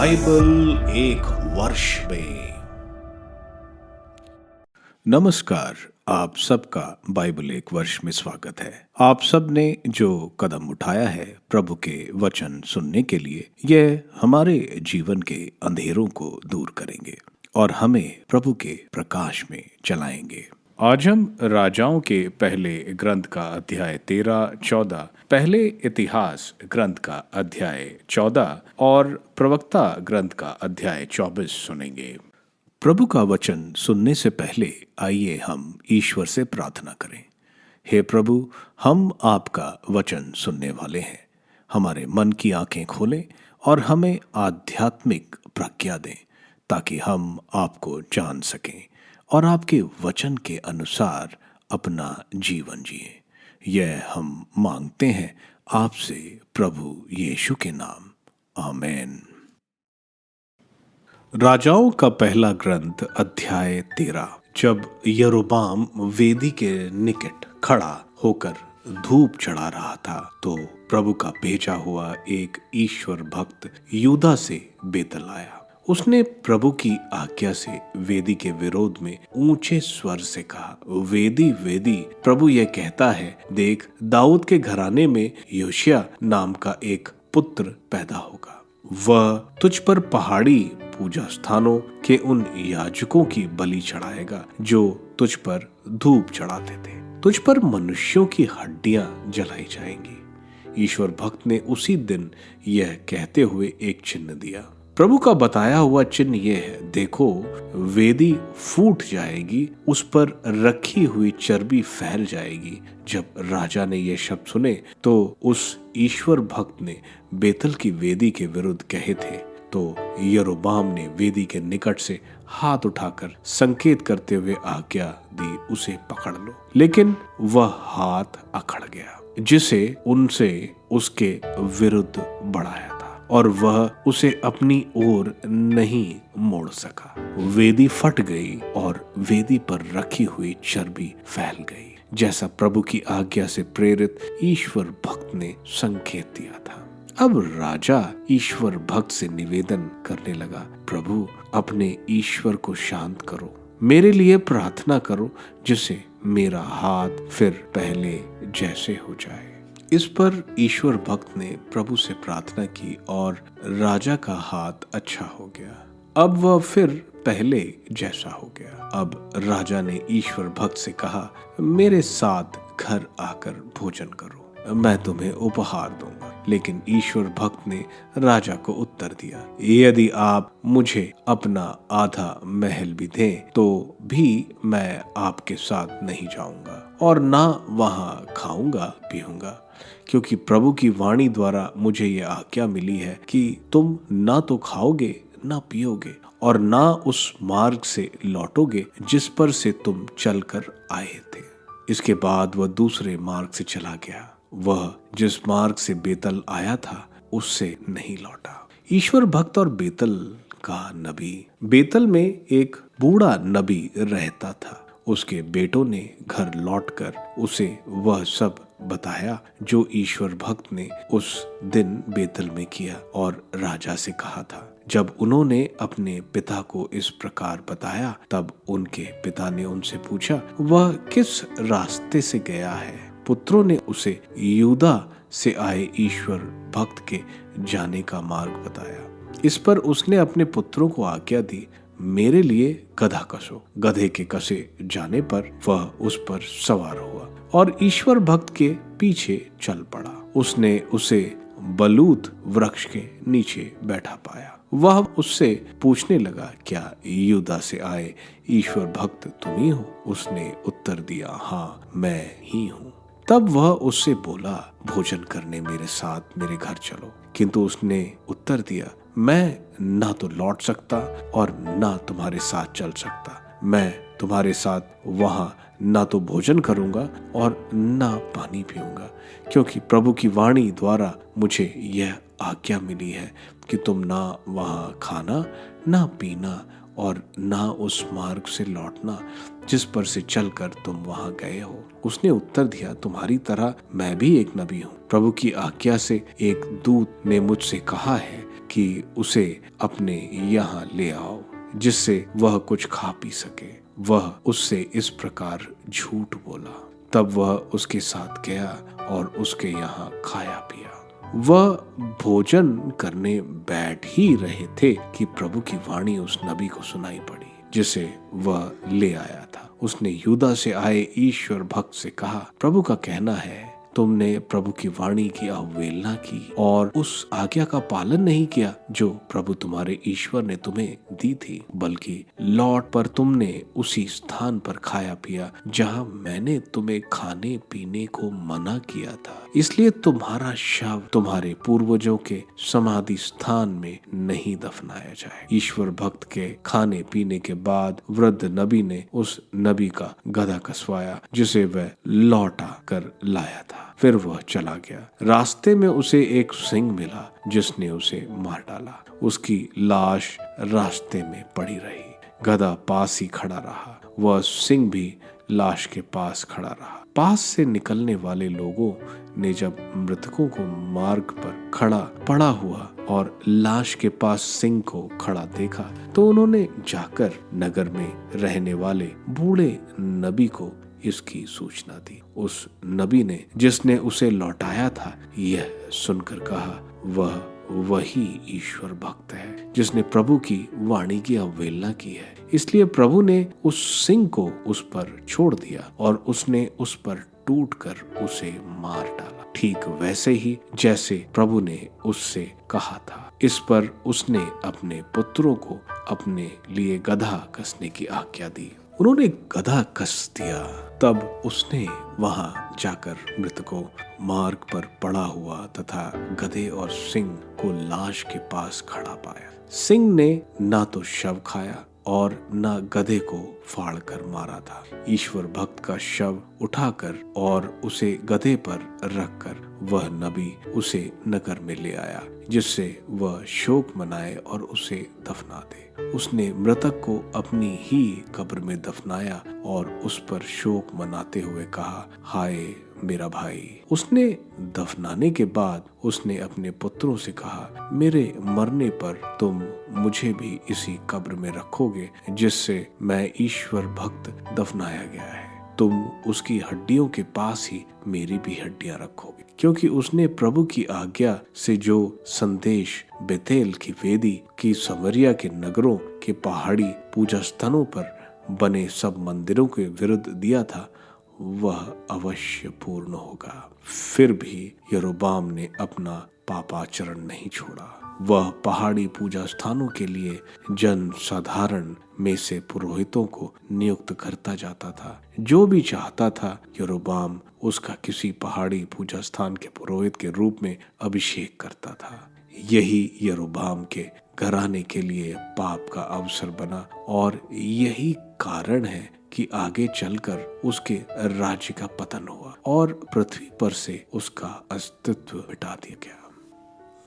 Bible एक वर्ष में। नमस्कार, आप सबका बाइबल एक वर्ष में स्वागत है। आप सब ने जो कदम उठाया है प्रभु के वचन सुनने के लिए, यह हमारे जीवन के अंधेरों को दूर करेंगे और हमें प्रभु के प्रकाश में चलाएंगे। आज हम राजाओं के पहले ग्रंथ का अध्याय 13-14, पहले इतिहास ग्रंथ का अध्याय 14 और प्रवक्ता ग्रंथ का अध्याय 24 सुनेंगे। प्रभु का वचन सुनने से पहले आइए हम ईश्वर से प्रार्थना करें। हे प्रभु, हम आपका वचन सुनने वाले हैं। हमारे मन की आंखें खोलें और हमें आध्यात्मिक प्रज्ञा दें ताकि हम आपको जान सकें और आपके वचन के अनुसार अपना जीवन जिए। यह हम मांगते हैं आपसे प्रभु यीशु के नाम, आमीन। राजाओं का पहला ग्रंथ अध्याय 13। जब यरोबाम वेदी के निकट खड़ा होकर धूप चढ़ा रहा था तो प्रभु का भेजा हुआ एक ईश्वर भक्त यूदा से बेतल आया। उसने प्रभु की आज्ञा से वेदी के विरोध में ऊंचे स्वर से कहा, वेदी वेदी, प्रभु यह कहता है, देख, दाऊद के घराने में योशिया नाम का एक पुत्र पैदा होगा। वह तुझ पर पहाड़ी पूजा स्थानों के उन याजकों की बलि चढ़ाएगा जो तुझ पर धूप चढ़ाते थे। तुझ पर मनुष्यों की हड्डियां जलाई जाएंगी। ईश्वर भक्त ने उसी दिन यह कहते हुए एक चिन्ह दिया। प्रभु का बताया हुआ चिन्ह यह है, देखो, वेदी फूट जाएगी, उस पर रखी हुई चर्बी फैल जाएगी। जब राजा ने ये शब्द सुने तो उस ईश्वर भक्त ने बेतल की वेदी के विरुद्ध कहे थे, तो यरोबाम ने वेदी के निकट से हाथ उठाकर संकेत करते हुए आज्ञा दी, उसे पकड़ लो। लेकिन वह हाथ अकड़ गया जिसे उनसे उसके विरुद्ध बढ़ाया और वह उसे अपनी ओर नहीं मोड़ सका। वेदी फट गई और वेदी पर रखी हुई चर्बी फैल गई, जैसा प्रभु की आज्ञा से प्रेरित ईश्वर भक्त ने संकेत दिया था। अब राजा ईश्वर भक्त से निवेदन करने लगा, प्रभु, अपने ईश्वर को शांत करो, मेरे लिए प्रार्थना करो, जिससे मेरा हाथ फिर पहले जैसे हो जाए। इस पर ईश्वर भक्त ने प्रभु से प्रार्थना की और राजा का हाथ अच्छा हो गया। अब वह फिर पहले जैसा हो गया। अब राजा ने ईश्वर भक्त से कहा, मेरे साथ घर आकर भोजन करो, मैं तुम्हें उपहार दूंगा। लेकिन ईश्वर भक्त ने राजा को उत्तर दिया, यदि आप मुझे अपना आधा महल भी दें तो भी मैं आपके साथ नहीं जाऊंगा और ना वहां खाऊंगा पीऊंगा, क्योंकि प्रभु की वाणी द्वारा मुझे ये आज्ञा मिली है कि तुम ना तो खाओगे ना पियोगे और ना उस मार्ग से लौटोगे जिस पर से तुम चलकर आए थे। इसके बाद वह दूसरे मार्ग से चला गया। वह जिस मार्ग से बेतल आया था उससे नहीं लौटा। ईश्वर भक्त और बेतल का नबी। बेतल में एक बूढ़ा नबी रहता था। उसके बेटों ने घर लौटकर उसे वह सब बताया जो ईश्वर भक्त ने उस दिन बेतल में किया और राजा से कहा था। जब उन्होंने अपने पिता को इस प्रकार बताया तब उनके पिता ने उनसे पूछा, वह किस रास्ते से गया है? पुत्रों ने उसे यूदा से आए ईश्वर भक्त के जाने का मार्ग बताया। इस पर उसने अपने पुत्रों को आज्ञा दी, मेरे लिए गधा कसो। गधे के कसे जाने पर वह उस पर सवार हुआ और ईश्वर भक्त के पीछे चल पड़ा। उसने उसे बलूत वृक्ष के नीचे बैठा पाया। वह उससे पूछने लगा, क्या यूदा से आए ईश्वर भक्त तुम ही हो? उसने उत्तर दिया, हाँ, मैं ही हूँ। तब वह उससे बोला, भोजन करने मेरे साथ मेरे घर चलो। किंतु उसने उत्तर दिया, मैं ना तो लौट सकता और ना तुम्हारे साथ चल सकता। मैं तुम्हारे साथ वहां ना तो भोजन करूंगा और ना पानी पीऊंगा, क्योंकि प्रभु की वाणी द्वारा मुझे यह आज्ञा मिली है कि तुम ना वहां खाना ना पीना और ना उस मार्ग से लौटना जिस पर से चलकर तुम वहां गए हो। उसने उत्तर दिया, तुम्हारी तरह मैं भी एक नबी हूँ। प्रभु की आज्ञा से एक दूत ने मुझसे कहा है, कि उसे अपने यहाँ ले आओ जिससे वह कुछ खा पी सके। वह उससे इस प्रकार झूठ बोला। तब वह उसके साथ गया और उसके यहाँ खाया पिया। वह भोजन करने बैठ ही रहे थे कि प्रभु की वाणी उस नबी को सुनाई पड़ी जिसे वह ले आया था। उसने यूदा से आए ईश्वर भक्त से कहा, प्रभु का कहना है, तुमने प्रभु की वाणी की अवहेलना की और उस आज्ञा का पालन नहीं किया जो प्रभु तुम्हारे ईश्वर ने तुम्हें दी थी, बल्कि लौट पर तुमने उसी स्थान पर खाया पिया जहां मैंने तुम्हें खाने पीने को मना किया था। इसलिए तुम्हारा शव तुम्हारे पूर्वजों के समाधि स्थान में नहीं दफनाया जाए। ईश्वर भक्त के खाने पीने के बाद वृद्ध नबी ने उस नबी का गधा कसवाया जिसे वह लौटा कर लाया था। फिर वह चला गया। रास्ते में उसे एक सिंह मिला जिसने उसे मार डाला। उसकी लाश रास्ते में पड़ी रही। गधा पास ही खड़ा रहा। वह सिंह भी लाश के पास खड़ा रहा। पास से निकलने वाले लोगों ने जब मृतकों को मार्ग पर खड़ा पड़ा हुआ और लाश के पास सिंह को खड़ा देखा तो उन्होंने जाकर नगर में रहने वाले बूढ़े नबी को इसकी सूचना दी। उस नबी ने जिसने उसे लौटाया था यह सुनकर कहा, वह वही ईश्वर भक्त है जिसने प्रभु की वाणी की अवहेलना की है। इसलिए प्रभु ने उस सिंह को उस पर छोड़ दिया और उसने उस पर टूटकर उसे मार डाला, ठीक वैसे ही जैसे प्रभु ने उससे कहा था। इस पर उसने अपने पुत्रों को अपने लिए गधा कसने की आज्ञा दी। उन्होंने गधा कस दिया। तब उसने वहां जाकर मृत को मार्ग पर पड़ा हुआ तथा गधे और सिंह को लाश के पास खड़ा पाया। सिंह ने ना तो शव खाया और न गधे को फाड़ कर मारा था। ईश्वर भक्त का शव उठाकर और उसे गधे पर रखकर वह नबी उसे नगर में ले आया जिससे वह शोक मनाए और उसे दफना दे। उसने मृतक को अपनी ही कब्र में दफनाया और उस पर शोक मनाते हुए कहा, हाय मेरा भाई। उसने दफनाने के बाद उसने अपने पुत्रों से कहा, मेरे मरने पर तुम मुझे भी इसी कब्र में रखोगे जिससे मैं ईश्वर भक्त दफनाया गया है। तुम उसकी हड्डियों के पास ही मेरी भी हड्डियां रखोगे, क्योंकि उसने प्रभु की आज्ञा से जो संदेश बेतेल की वेदी की समरिया के नगरों के पहाड़ी पूजा स्थलों पर बने सब मंदिरों के विरुद्ध दिया था वह अवश्य पूर्ण होगा। फिर भी यरोबाम ने अपना पापाचरण नहीं छोड़ा। वह पहाड़ी पूजा स्थानों के लिए जन साधारण में से पुरोहितों को नियुक्त करता जाता था। जो भी चाहता था यरोबाम उसका किसी पहाड़ी पूजा स्थान के पुरोहित के रूप में अभिषेक करता था। यही यरोबाम के घराने के लिए पाप का अवसर बना और यही कारण है कि आगे चलकर उसके राज्य का पतन हुआ और पृथ्वी पर से उसका अस्तित्व मिटा दिया गया।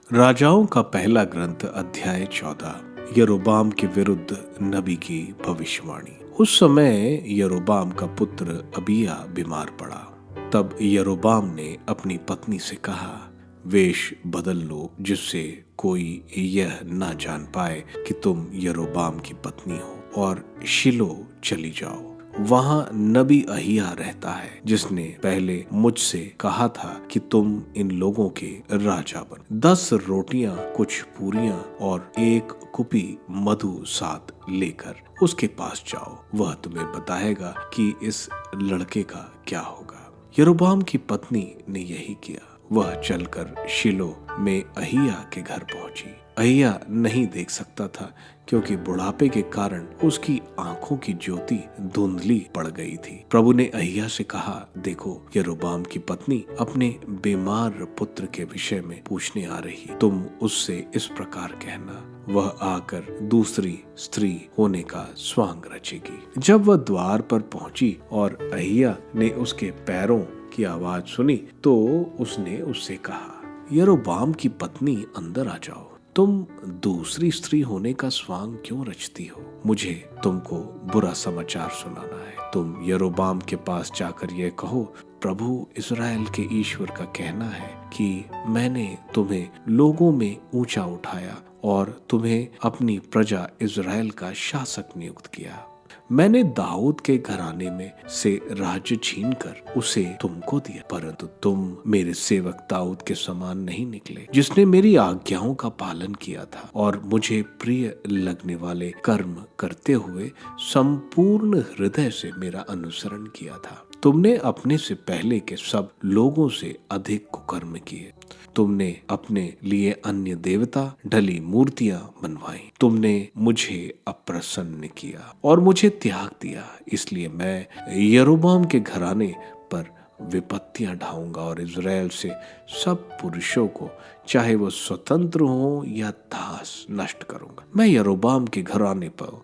राजाओं का पहला ग्रंथ अध्याय 14। यरोबाम के विरुद्ध नबी की भविष्यवाणी। उस समय यरोबाम का पुत्र अबिया बीमार पड़ा। तब यरोबाम ने अपनी पत्नी से कहा, वेश बदल लो जिससे कोई यह ना जान पाए कि तुम यरोबाम की पत्नी हो, और शिलो चली जाओ। वहां नबी अहिया रहता है जिसने पहले मुझसे कहा था कि तुम इन लोगों के राजा बनो। 10 रोटियां, कुछ पूरियां और 1 कुपी मधु साथ लेकर उसके पास जाओ। वह तुम्हें बताएगा कि इस लड़के का क्या होगा। यरोबाम की पत्नी ने यही किया। वह चलकर शिलो में अहिया के घर पहुंची। अहिया नहीं देख सकता था क्योंकि बुढ़ापे के कारण उसकी आंखों की ज्योति धुंधली पड़ गई थी। प्रभु ने अहिया से कहा, देखो यरोबाम की पत्नी अपने बीमार पुत्र के विषय में पूछने आ रही। तुम उससे इस प्रकार कहना, वह आकर दूसरी स्त्री होने का स्वांग रचेगी। जब वह द्वार पर पहुंची और अहिया ने उसके पैरों की आवाज सुनी तो उसने उससे कहा, यरोबाम की पत्नी अंदर आ जाओ। तुम दूसरी स्त्री होने का स्वांग क्यों रचती हो? मुझे तुमको बुरा समाचार सुनाना है। तुम यरोबाम के पास जाकर यह कहो, प्रभु इस्राएल के ईश्वर का कहना है कि मैंने तुम्हें लोगों में ऊंचा उठाया और तुम्हें अपनी प्रजा इज़राइल का शासक नियुक्त किया। मैंने दाऊद के घराने में से राज्य छीनकर उसे तुमको दिया, परंतु तुम मेरे सेवक दाऊद के समान नहीं निकले, जिसने मेरी आज्ञाओं का पालन किया था और मुझे प्रिय लगने वाले कर्म करते हुए संपूर्ण हृदय से मेरा अनुसरण किया था। तुमने अपने से पहले के सब लोगों से अधिक कुकर्म किए। तुमने अपने लिए अन्य देवता ढली मूर्तियां बनवाई। तुमने मुझे अप्रसन्न किया और मुझे त्याग दिया। इसलिए मैं यरोबाम के घराने पर विपत्तियां ढाऊंगा और इज़राइल से सब पुरुषों को, चाहे वो स्वतंत्र हो या दास, नष्ट करूंगा। मैं यरोबाम के घराने पर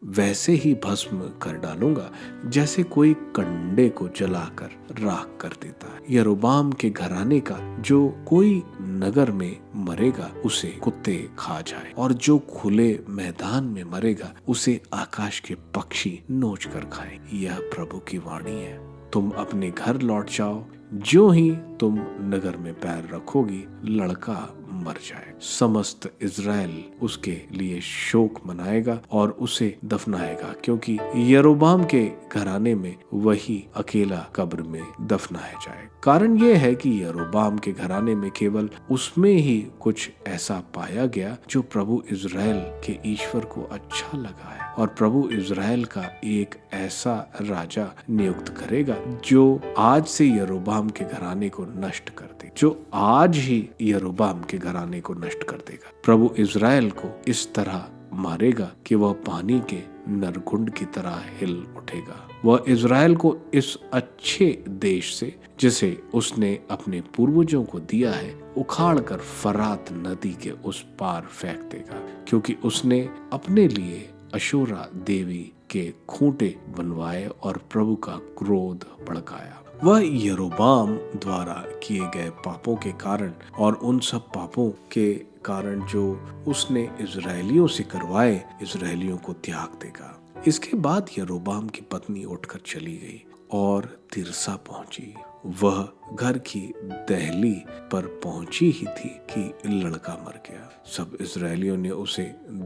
वैसे ही भस्म कर डालूंगा जैसे कोई कंडे को जलाकर राख कर देता है। यरोबाम के घराने का जो कोई नगर में मरेगा उसे कुत्ते खा जाए, और जो खुले मैदान में मरेगा उसे आकाश के पक्षी नोच कर खाए। यह प्रभु की वाणी है। तुम अपने घर लौट जाओ। जो ही तुम नगर में पैर रखोगी, लड़का मर जाए। समस्त इज़राइल उसके लिए शोक मनाएगा और उसे दफनाएगा, क्योंकि यरोबाम के घराने में वही अकेला कब्र में दफनाया जाए। कारण यह है कि यरोबाम के घराने में केवल उसमें ही कुछ ऐसा पाया गया जो प्रभु इज़राइल के ईश्वर को अच्छा लगा है, और प्रभु इज़राइल का एक ऐसा राजा नियुक्त करेगा जो आज से यरोबाम के घराने को नष्ट कर दे, जो आज ही यरोबाम के घराने को नष्ट कर देगा। प्रभु इज़राइल को इस तरह मारेगा कि वह पानी के नरकुंड की तरह हिल उठेगा। वह इज़राइल को इस अच्छे देश से, जिसे उसने अपने पूर्वजों को दिया है, उखाड़ कर फरात नदी के उस पार फेंक देगा, क्योंकि उसने अपने लिए अशूरा देवी के खूंटे बनवाए और प्रभु का क्रोध भड़काया। वह यरोबाम द्वारा किए गए पापों के कारण और उन सब पापों के कारण जो उसने इज़राइलियों से करवाए, इज़राइलियों को त्याग देगा। इसके बाद यरोबाम की पत्नी उठकर चली गई और तिर्सा पहुंची। वह घर की दहली पर पहुंची ही थी कि लड़का मर गया। सब इज़राइलियों ने उसे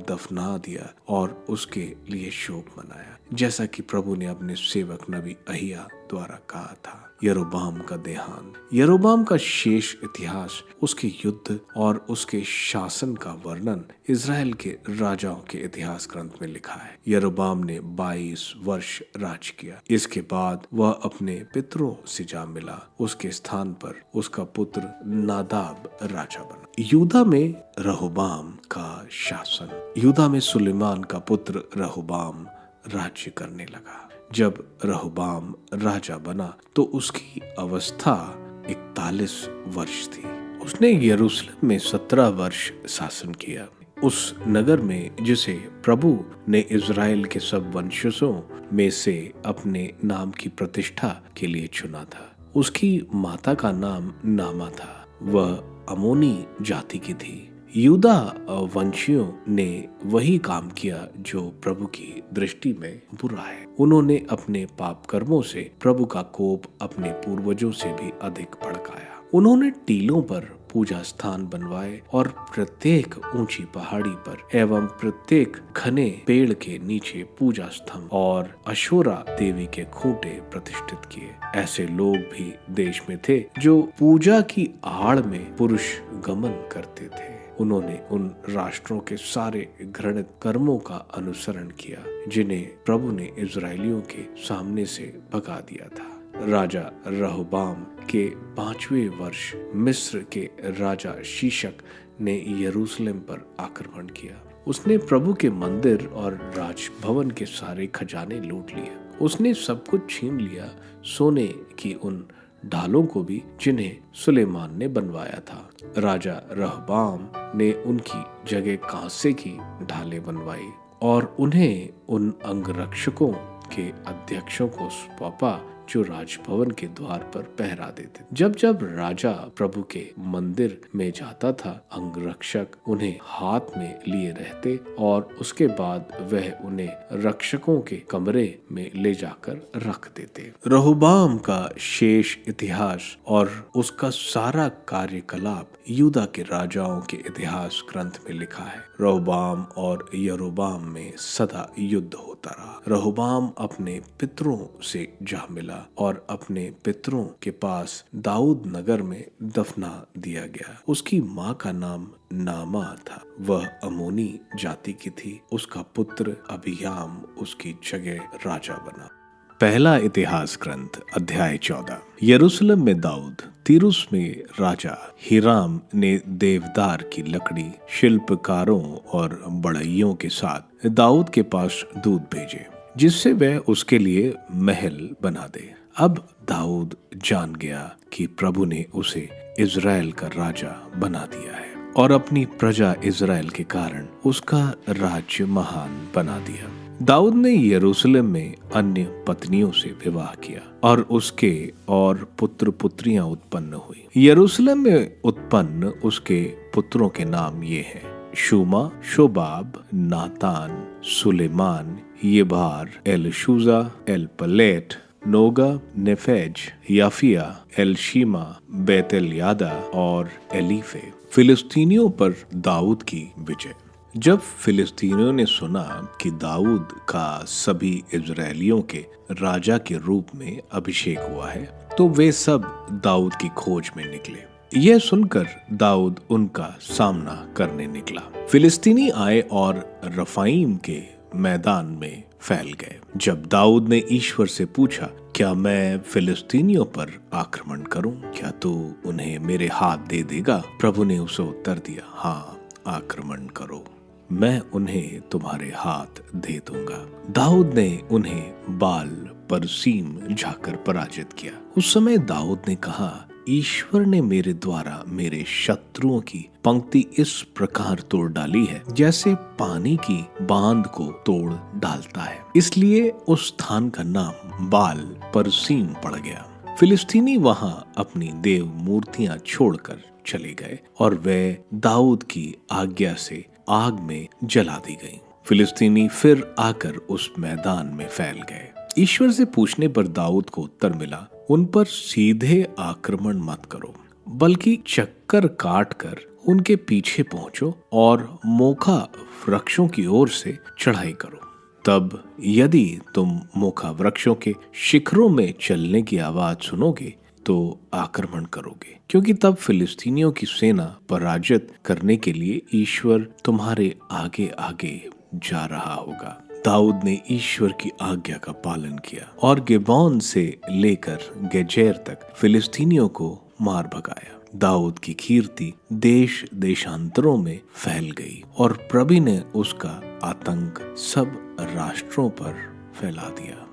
दफना दिया और उसके लिए शोक मनाया, जैसा कि प्रभु ने अपने सेवक नबी अहिया द्वारा कहा था। यरोबाम का देहांत। यरोबाम का शेष इतिहास, उसके युद्ध और उसके शासन का वर्णन इज़राइल के राजाओं के इतिहास ग्रंथ में लिखा है। यरोबाम ने 22 वर्ष राज किया। इसके बाद वह अपने पितरों से जा मिला। उसके स्थान पर उसका पुत्र नादाब राजा बना। यूदा में रहोबाम का शासन। यूदा में सुलेमान का पुत्र रहोबाम राज्य करने लगा। जब रहोबाम राजा बना तो उसकी अवस्था 41 वर्ष थी। उसने यरूशलेम में 17 वर्ष शासन किया। उस नगर में जिसे प्रभु ने इज़राइल के सब वंशजों में से अपने नाम की प्रतिष्ठा के लिए चुना था। उसकी माता का नाम नामा था। वह अमोनी जाति की थी। यूदा वंशियों ने वही काम किया जो प्रभु की दृष्टि में बुरा है। उन्होंने अपने पाप कर्मों से प्रभु का कोप अपने पूर्वजों से भी अधिक भड़काया। उन्होंने टीलों पर पूजा स्थान बनवाए और प्रत्येक ऊंची पहाड़ी पर एवं प्रत्येक घने पेड़ के नीचे पूजा स्तंभ और अशोरा देवी के खूंटे प्रतिष्ठित किए। ऐसे लोग भी देश में थे जो पूजा की आड़ में पुरुष गमन करते थे। उन्होंने उन राष्ट्रों के सारे घृणित कर्मों का अनुसरण किया जिन्हें प्रभु ने इज़राइलियों के सामने से भगा दिया था। राजा रहोबाम के 5वें वर्ष मिस्र के राजा शीशक ने यरूशलेम पर आक्रमण किया। उसने प्रभु के मंदिर और राजभवन के सारे खजाने लूट लिए। उसने सब कुछ छीन लिया, सोने की उन ढालों को भी जिन्हें सुलेमान ने बनवाया था। राजा रहोबाम ने उनकी जगह कांसे की ढालें बनवाई और उन्हें उन अंगरक्षकों के अध्यक्षों को सौंपा जो राजभवन के द्वार पर पहरा देते। जब जब राजा प्रभु के मंदिर में जाता था, अंगरक्षक उन्हें हाथ में लिए रहते और उसके बाद वह उन्हें रक्षकों के कमरे में ले जाकर रख देते। रहोबाम का शेष इतिहास और उसका सारा कार्यकलाप यूदा के राजाओं के इतिहास ग्रंथ में लिखा है। रहोबाम और यरोबाम में सदा युद्ध होता रहा। रहोबाम अपने पितरों से जा मिला और अपने पितरों के पास दाऊद नगर में दफना दिया गया। उसकी माँ का नाम नामा था, वह अमोनी जाति की थी। उसका पुत्र अबियाम उसकी जगह राजा बना। पहला इतिहास ग्रंथ अध्याय 14। यरूशलेम में दाऊद, तीरुस में राजा हिराम ने देवदार की लकड़ी शिल्पकारों और बढ़इयों के साथ दाऊद के पास दूत भेजे, जिससे वह उसके लिए महल बना दे। अब दाऊद जान गया कि प्रभु ने उसे इज़राइल का राजा बना दिया है और अपनी प्रजा इज़राइल के कारण उसका राज्य महान बना दिया। दाऊद ने यरूशलेम में अन्य पत्नियों से विवाह किया और उसके और पुत्र पुत्रियां उत्पन्न हुई। यरूशलेम में उत्पन्न उसके पुत्रों के नाम ये हैं: शूमा, शोबाब, नातान, सुलेमान, येबार, एलशूजा, एलपलेट, नोगा, नेफेज, याफिया, एलशीमा, बेतेलयादा और एलीफे। फिलिस्तीनियों पर दाऊद की विजय। जब फिलिस्तीनियों ने सुना कि दाऊद का सभी इजरायलियों के राजा के रूप में अभिषेक हुआ है, तो वे सब दाऊद की खोज में निकले। यह सुनकर दाऊद उनका सामना करने निकला। फिलिस्तीनी आए और रफाइम के मैदान में फैल गए। जब दाऊद ने ईश्वर से पूछा, क्या मैं फिलिस्तीनियों पर आक्रमण करूं? क्या तू उन्हें मेरे हाथ दे देगा? प्रभु ने उसे उत्तर दिया, हाँ, आक्रमण करो, मैं उन्हें तुम्हारे हाथ दे दूंगा। दाऊद ने उन्हें बाल परसीम जाकर पराजित किया। उस समय दाऊद ने कहा, ईश्वर ने मेरे द्वारा मेरे शत्रुओं की पंक्ति इस प्रकार तोड़ डाली है, जैसे पानी की बांध को तोड़ डालता है। इसलिए उस स्थान का नाम बाल परसीम पड़ गया। फिलिस्तीनी वहां अपनी देव मूर्तियां छोड़कर चले गए और वे दाऊद की आज्ञा से आग में जला दी गईं। फिलिस्तीनी फिर आकर उस मैदान में फैल गए। ईश्वर से पूछने पर दाऊद को उत्तर मिला, उन पर सीधे आक्रमण मत करो, बल्कि चक्कर काट कर उनके पीछे पहुंचो और मोखा वृक्षों की ओर से चढ़ाई करो। तब यदि तुम मोखा वृक्षों के शिखरों में चलने की आवाज सुनोगे तो आक्रमण करोगे, क्योंकि तब फिलिस्तीनियों की सेना पराजित करने के लिए ईश्वर तुम्हारे आगे आगे जा रहा होगा। दाऊद ने ईश्वर की आज्ञा का पालन किया और गिबोन से लेकर गेजेर तक फिलिस्तीनियों को मार भगाया। दाऊद की कीर्ति देश देशांतरों में फैल गई और प्रभु ने उसका आतंक सब राष्ट्रों पर फैला दिया।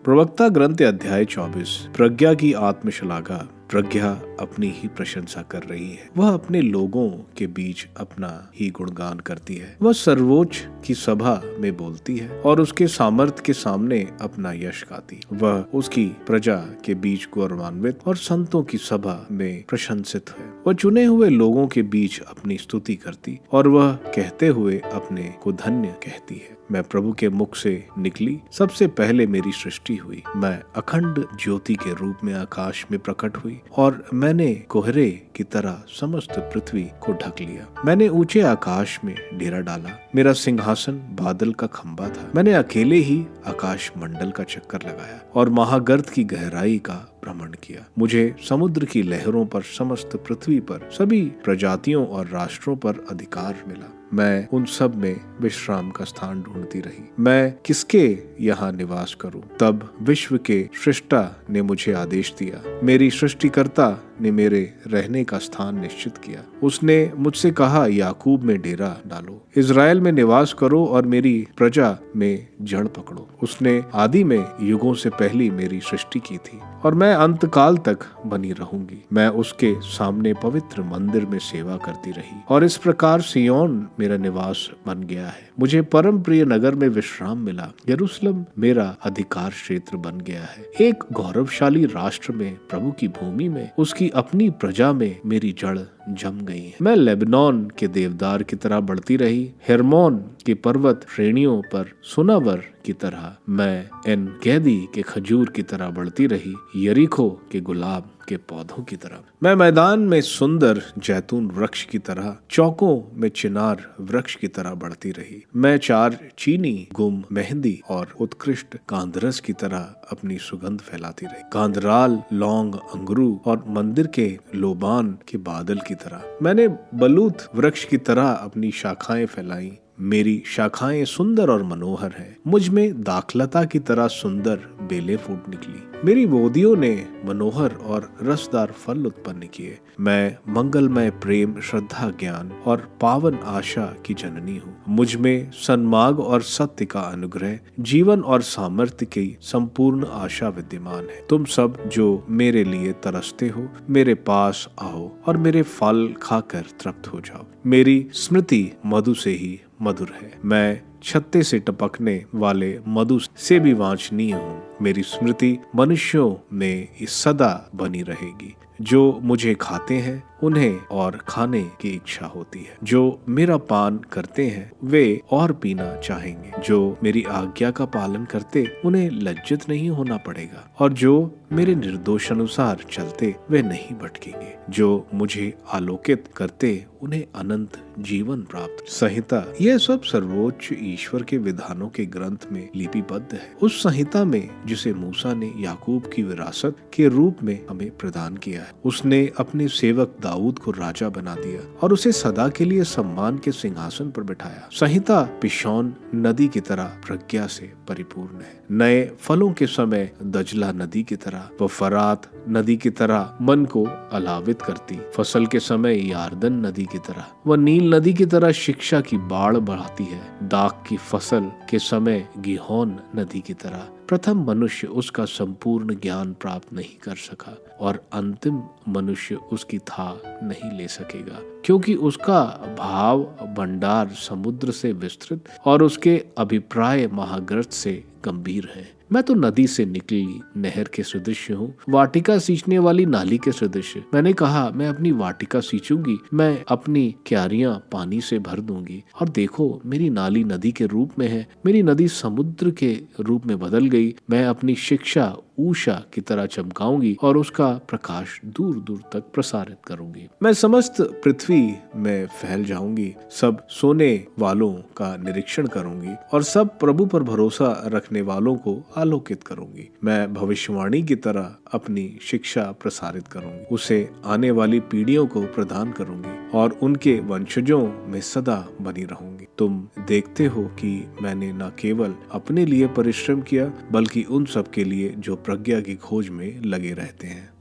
प्रवक्ता ग्रंथ अध्याय 24। प्रज्ञा की आत्मश्लाघा। प्रज्ञा अपनी ही प्रशंसा कर रही है। वह अपने लोगों के बीच अपना ही गुणगान करती है। वह सर्वोच्च की सभा में बोलती है और उसके सामर्थ के सामने अपना यश गाती। वह उसकी प्रजा के बीच गौरवान्वित और संतों की सभा में प्रशंसित है। वह चुने हुए लोगों के बीच अपनी स्तुति करती और वह कहते हुए अपने को धन्य कहती है। मैं प्रभु के मुख से निकली, सबसे पहले मेरी सृष्टि हुई। मैं अखंड ज्योति के रूप में आकाश में प्रकट हुई और मैंने कोहरे की तरह समस्त पृथ्वी को ढक लिया। मैंने ऊंचे आकाश में डेरा डाला। मेरा सिंहासन बादल का खंभा था। मैंने अकेले ही आकाश मंडल का चक्कर लगाया और महागर्त की गहराई का भ्रमण किया। मुझे समुद्र की लहरों पर, समस्त पृथ्वी पर, सभी प्रजातियों और राष्ट्रों पर अधिकार मिला। मैं उन सब में विश्राम का स्थान ढूंढती रही। मैं किसके यहाँ निवास करूं? तब विश्व के सृष्टा ने मुझे आदेश दिया। मेरी सृष्टिकर्ता ने मेरे रहने का स्थान निश्चित किया। उसने मुझसे कहा, याकूब में डेरा डालो, इज़राइल में निवास करो और मेरी प्रजा में जड़ पकड़ो। उसने आदि में युगों से पहली मेरी सृष्टि की थी और मैं अंतकाल तक बनी रहूंगी। मैं उसके सामने पवित्र मंदिर में सेवा करती रही और इस प्रकार सिय्योन में मेरा निवास बन गया है। मुझे परम प्रिय नगर में विश्राम मिला। यरूशलेम मेरा अधिकार क्षेत्र बन गया है। एक गौरवशाली राष्ट्र में, प्रभु की भूमि में, उसकी अपनी प्रजा में मेरी जड़ जम गई है। मैं लेबनोन के देवदार की तरह बढ़ती रही, हेर्मोन की पर्वत श्रेणियों पर सुनावर की तरह, मैं एन गैदी के खजूर की तरह बढ़ती रही, यरीखो के गुलाब के पौधों की तरह। मैं मैदान में सुंदर जैतून वृक्ष की तरह, चौकों में चिनार वृक्ष की तरह बढ़ती रही। मैं चार चीनी, गुम, मेहंदी और उत्कृष्ट कांदरस की तरह अपनी सुगंध फैलाती रही। कांदराल, लौंग, अंगरू और मंदिर के लोबान के बादल की तरह मैंने बलूत वृक्ष की तरह अपनी शाखाएं फैलाई। मेरी शाखाएं सुंदर और मनोहर हैं। मुझ में दाखलता की तरह सुंदर बेलें फूट निकली। मेरी बोदियों ने मनोहर और रसदार फल उत्पन्न किए। मैं मंगलमय प्रेम, श्रद्धा, ज्ञान और पावन आशा की जननी हूँ। मुझ में सन्मार्ग और सत्य का अनुग्रह, जीवन और सामर्थ्य की संपूर्ण आशा विद्यमान है। तुम सब जो मेरे लिए तरसते हो, मेरे पास आओ और मेरे फल खाकर तृप्त हो जाओ। मेरी स्मृति मधु से ही मधुर है। मैं छत्ते से टपकने वाले मधु से भी वांछनीय हूँ। मेरी स्मृति मनुष्यों में सदा बनी रहेगी। जो मुझे खाते हैं उन्हें और खाने की इच्छा होती है। जो मेरा पान करते हैं वे और पीना चाहेंगे। जो मेरी आज्ञा का पालन करते उन्हें लज्जित नहीं होना पड़ेगा, और जो मेरे निर्दोष अनुसार चलते वे नहीं भटकेंगे। जो मुझे आलोकित करते उन्हें अनंत जीवन प्राप्त। संहिता, यह सब सर्वोच्च ईश्वर के विधानों के ग्रंथ में लिपिबद्ध है। उस संहिता में जिसे मूसा ने याकूब की विरासत के रूप में हमें प्रदान किया है। उसने अपने सेवक दाऊद को राजा बना दिया और उसे सदा के लिए सम्मान के सिंहासन पर बिठाया। संहिता पिशौन नदी की तरह प्रज्ञा से परिपूर्ण है। नए फलों के समय दजला नदी की तरह, व फरात नदी की तरह मन को अलावित करती। फसल के समय यार्दन नदी की तरह, वह नील नदी की तरह शिक्षा की बाढ़ बढ़ाती है। दाख की फसल के समय गिहोन नदी की तरह। प्रथम मनुष्य उसका संपूर्ण ज्ञान प्राप्त नहीं कर सका और अंतिम मनुष्य उसकी था नहीं ले सकेगा, क्योंकि उसका भाव भंडार समुद्र से विस्तृत और उसके अभिप्राय महाग्रत से गंभीर है। मैं तो नदी से निकली नहर के सदृश्य हूँ, वाटिका सींचने वाली नाली के सदृश्य। मैंने कहा, मैं अपनी वाटिका सींचूंगी, मैं अपनी क्यारियां पानी से भर दूंगी, और देखो मेरी नाली नदी के रूप में है, मेरी नदी समुद्र के रूप में बदल गई। मैं अपनी शिक्षा ऊषा की तरह चमकाऊंगी और उसका प्रकाश दूर दूर तक प्रसारित करूंगी। मैं समस्त पृथ्वी में फैल जाऊंगी, सब सोने वालों का निरीक्षण करूंगी और सब प्रभु पर भरोसा रखने वालों को आलोकित करूंगी। मैं भविष्यवाणी की तरह अपनी शिक्षा प्रसारित करूंगी, उसे आने वाली पीढ़ियों को प्रदान करूंगी और उनके वंशजों में सदा बनी रहूंगी। तुम देखते हो कि मैंने न केवल अपने लिए परिश्रम किया, बल्कि उन सब के लिए जो प्रज्ञा की खोज में लगे रहते हैं।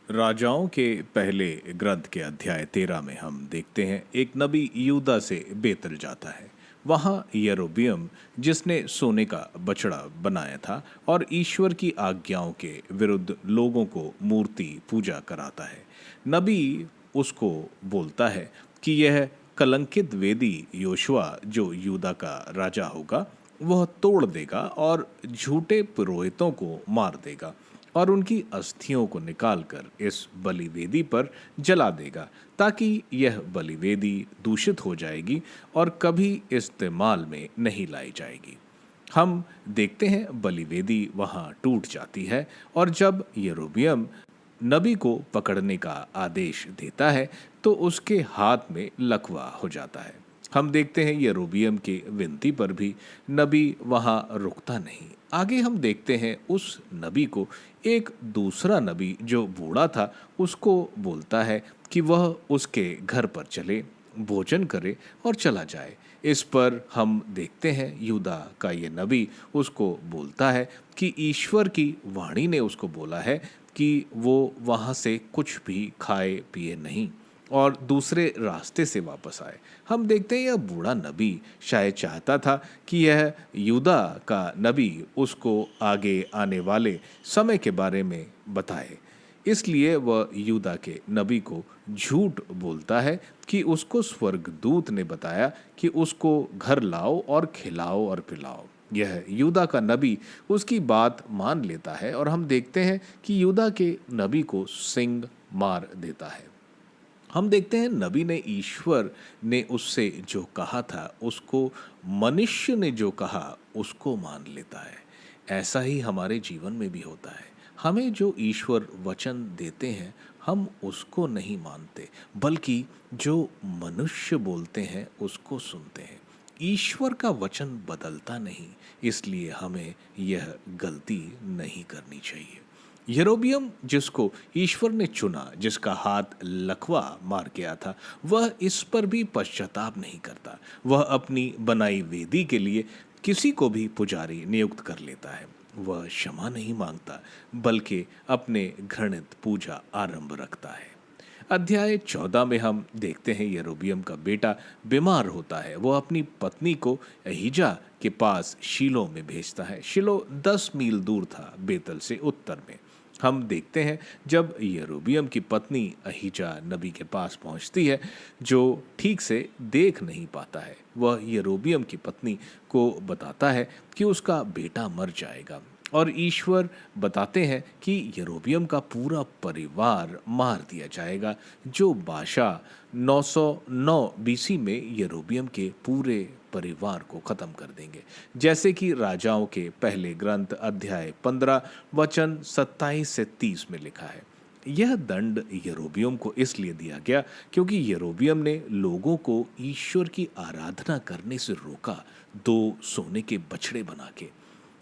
राजाओं के पहले ग्रंथ के अध्याय 13 में हम देखते हैं एक नबी यहूदा से बेतल जाता है। वहाँ यरोबियम, जिसने सोने का बछड़ा बनाया था और ईश्वर की आज्ञाओं के विरुद्ध लोगों को मूर्ति पूजा कराता है, नबी उसको बोलता है कि यह कलंकित वेदी योशुआ, जो यहूदा का राजा होगा, वह तोड़ देगा और झूठे पुरोहितों को मार देगा और उनकी अस्थियों को निकालकर इस बलिवेदी पर जला देगा, ताकि यह बलिवेदी दूषित हो जाएगी और कभी इस्तेमाल में नहीं लाई जाएगी। हम देखते हैं बलिवेदी वहाँ टूट जाती है, और जब यरोबियम नबी को पकड़ने का आदेश देता है तो उसके हाथ में लकवा हो जाता है। हम देखते हैं यरोबियम के विनती पर भी नबी वहाँ रुकता नहीं। आगे हम देखते हैं उस नबी को एक दूसरा नबी जो बूढ़ा था उसको बोलता है कि वह उसके घर पर चले, भोजन करे और चला जाए। इस पर हम देखते हैं यहूदा का ये नबी उसको बोलता है कि ईश्वर की वाणी ने उसको बोला है कि वो वहाँ से कुछ भी खाए पिए नहीं और दूसरे रास्ते से वापस आए। हम देखते हैं यह बूढ़ा नबी शायद चाहता था कि यह यहूदा का नबी उसको आगे आने वाले समय के बारे में बताए। इसलिए वह यूदा के नबी को झूठ बोलता है कि उसको स्वर्गदूत ने बताया कि उसको घर लाओ और खिलाओ और पिलाओ। यह यूदा का नबी उसकी बात मान लेता है और हम देखते हैं कि यूदा के नबी को सिंह मार देता है। हम देखते हैं नबी ने ईश्वर ने उससे जो कहा था उसको, मनुष्य ने जो कहा उसको मान लेता है। ऐसा ही हमारे जीवन में भी होता है। हमें जो ईश्वर वचन देते हैं हम उसको नहीं मानते, बल्कि जो मनुष्य बोलते हैं उसको सुनते हैं। ईश्वर का वचन बदलता नहीं, इसलिए हमें यह गलती नहीं करनी चाहिए। यरोबियम जिसको ईश्वर ने चुना, जिसका हाथ लकवा मार गया था, वह इस पर भी पश्चाताप नहीं करता। वह अपनी बनाई वेदी के लिए किसी को भी पुजारी नियुक्त कर लेता है। वह क्षमा नहीं मांगता, बल्कि अपने घृणित पूजा आरंभ रखता है। अध्याय 14 में हम देखते हैं यरोबियम का बेटा बीमार होता है। वह अपनी पत्नी को अहीजा के पास शीलो में भेजता है। शीलो 10 मील दूर था, बेतल से उत्तर में। हम देखते हैं जब यरोबियम की पत्नी अहीजा नबी के पास पहुंचती है, जो ठीक से देख नहीं पाता है। वह यरोबियम की पत्नी को बताता है कि उसका बेटा मर जाएगा और ईश्वर बताते हैं कि यरोबियम का पूरा परिवार मार दिया जाएगा। जो बादशाह 909 बीसी में यरोबियम के पूरे परिवार को खत्म कर देंगे, जैसे कि राजाओं के पहले ग्रंथ अध्याय 15 वचन 27 से 30 में लिखा है। यह दंड यरोबियम को इसलिए दिया गया क्योंकि यरोबियम ने लोगों को ईश्वर की आराधना करने से रोका, 2 सोने के बछड़े बना के।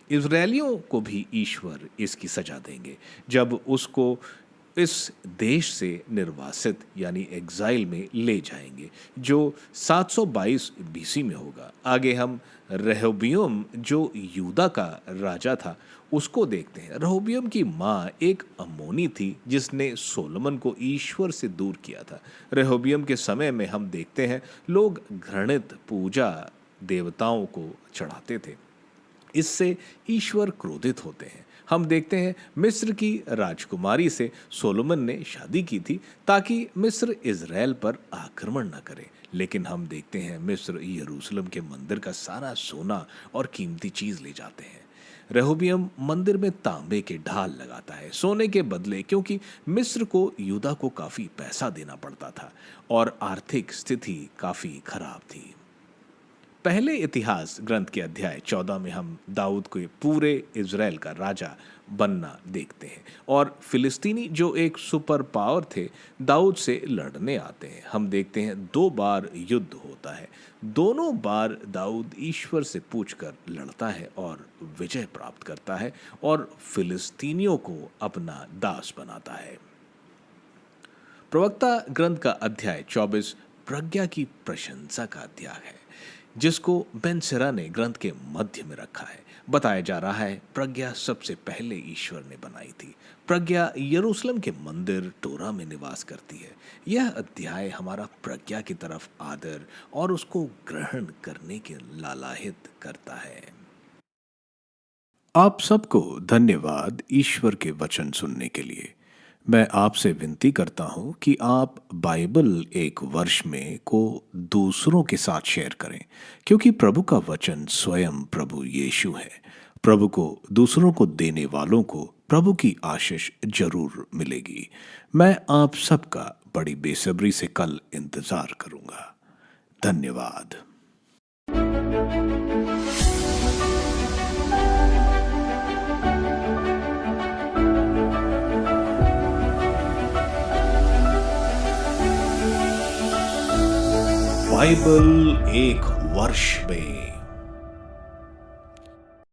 इज़राइलियों को भी ईश्वर इसकी सजा देंगे जब उसको इस देश से निर्वासित यानी एग्जाइल में ले जाएंगे, जो 722 बीसी में होगा। आगे हम रेहोबियम जो यूदा का राजा था उसको देखते हैं। रेहोबियम की माँ एक अम्मोनी थी जिसने सोलोमन को ईश्वर से दूर किया था। रेहोबियम के समय में हम देखते हैं लोग घृणित पूजा देवताओं को चढ़ाते थे। इससे ईश्वर क्रोधित होते हैं। हम देखते हैं मिस्र की राजकुमारी से सोलोमन ने शादी की थी ताकि मिस्र इज़राइल पर आक्रमण न करे, लेकिन हम देखते हैं मिस्र यरूशलेम के मंदिर का सारा सोना और कीमती चीज ले जाते हैं। रेहोबियम मंदिर में तांबे के ढाल लगाता है सोने के बदले, क्योंकि मिस्र को यूदा को काफी पैसा देना पड़ता था और आर्थिक स्थिति काफी खराब थी। पहले इतिहास ग्रंथ के अध्याय 14 में हम दाऊद को पूरे इज़राइल का राजा बनना देखते हैं और फिलिस्तीनी जो एक सुपर पावर थे दाऊद से लड़ने आते हैं। हम देखते हैं 2 बार युद्ध होता है, दोनों बार दाऊद ईश्वर से पूछकर लड़ता है और विजय प्राप्त करता है और फिलिस्तीनियों को अपना दास बनाता है। प्रवक्ता ग्रंथ का अध्याय 24 प्रज्ञा की प्रशंसा का अध्याय है, जिसको बेनसिरा ने ग्रंथ के मध्य में रखा है। बताया जा रहा है प्रज्ञा सबसे पहले ईश्वर ने बनाई थी। प्रज्ञा यरूशलेम के मंदिर टोरा में निवास करती है। यह अध्याय हमारा प्रज्ञा की तरफ आदर और उसको ग्रहण करने के लालायित करता है। आप सबको धन्यवाद ईश्वर के वचन सुनने के लिए। मैं आपसे विनती करता हूं कि आप बाइबल एक वर्ष में को दूसरों के साथ शेयर करें, क्योंकि प्रभु का वचन स्वयं प्रभु यीशु है। प्रभु को दूसरों को देने वालों को प्रभु की आशीष जरूर मिलेगी। मैं आप सबका बड़ी बेसब्री से कल इंतजार करूंगा। धन्यवाद। बाइबल एक वर्ष में